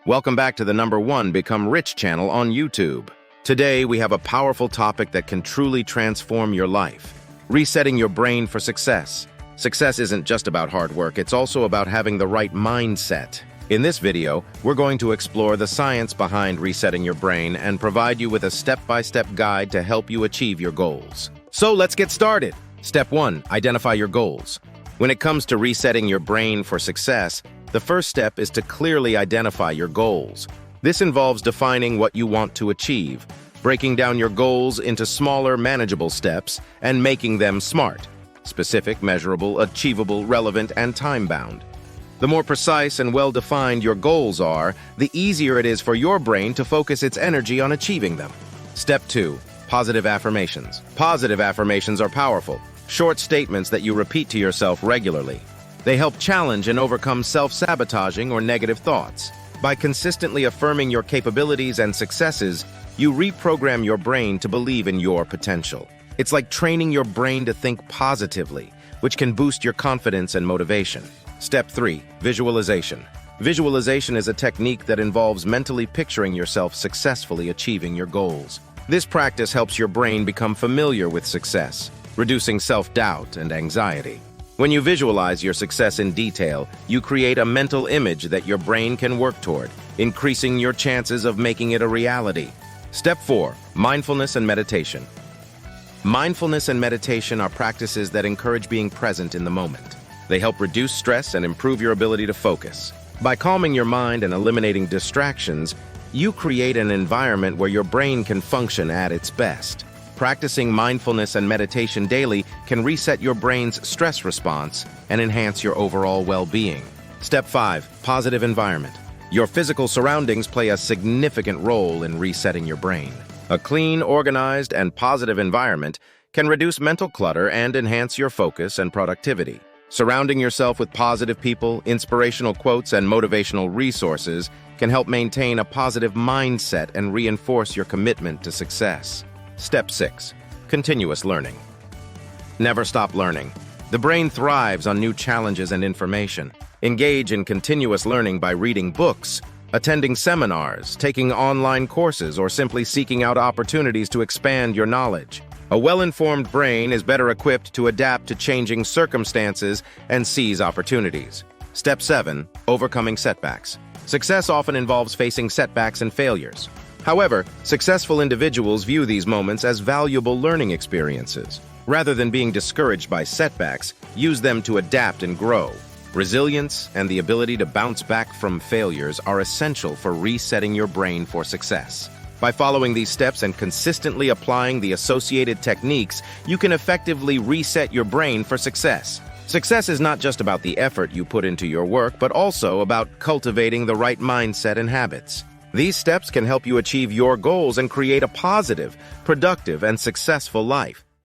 Welcome back to the #1 Become Rich channel on YouTube. Today, we have a powerful topic that can truly transform your life. Resetting your brain for success. Success isn't just about hard work, it's also about having the right mindset. In this video, we're going to explore the science behind resetting your brain and provide you with a step-by-step guide to help you achieve your goals. So let's get started. Step 1, identify your goals. When it comes to resetting your brain for success, the first step is to clearly identify your goals. This involves defining what you want to achieve, breaking down your goals into smaller, manageable steps, and making them SMART: specific, measurable, achievable, relevant, and time-bound. The more precise and well-defined your goals are, the easier it is for your brain to focus its energy on achieving them. Step 2, positive affirmations. Positive affirmations are powerful, short statements that you repeat to yourself regularly. They help challenge and overcome self-sabotaging or negative thoughts. By consistently affirming your capabilities and successes, you reprogram your brain to believe in your potential. It's like training your brain to think positively, which can boost your confidence and motivation. Step 3, visualization. Visualization is a technique that involves mentally picturing yourself successfully achieving your goals. This practice helps your brain become familiar with success, reducing self-doubt and anxiety. When you visualize your success in detail, you create a mental image that your brain can work toward, increasing your chances of making it a reality. Step 4, mindfulness and meditation. Mindfulness and meditation are practices that encourage being present in the moment. They help reduce stress and improve your ability to focus. By calming your mind and eliminating distractions, you create an environment where your brain can function at its best. Practicing mindfulness and meditation daily can reset your brain's stress response and enhance your overall well-being. Step 5, positive environment. Your physical surroundings play a significant role in resetting your brain. A clean, organized, and positive environment can reduce mental clutter and enhance your focus and productivity. Surrounding yourself with positive people, inspirational quotes, and motivational resources can help maintain a positive mindset and reinforce your commitment to success. Step 6, continuous learning. Never stop learning. The brain thrives on new challenges and information. Engage in continuous learning by reading books, attending seminars, taking online courses, or simply seeking out opportunities to expand your knowledge. A well-informed brain is better equipped to adapt to changing circumstances and seize opportunities. Step 7, overcoming setbacks. Success often involves facing setbacks and failures. However, successful individuals view these moments as valuable learning experiences. Rather than being discouraged by setbacks, use them to adapt and grow. Resilience and the ability to bounce back from failures are essential for resetting your brain for success. By following these steps and consistently applying the associated techniques, you can effectively reset your brain for success. Success is not just about the effort you put into your work, but also about cultivating the right mindset and habits. These steps can help you achieve your goals and create a positive, productive, and successful life.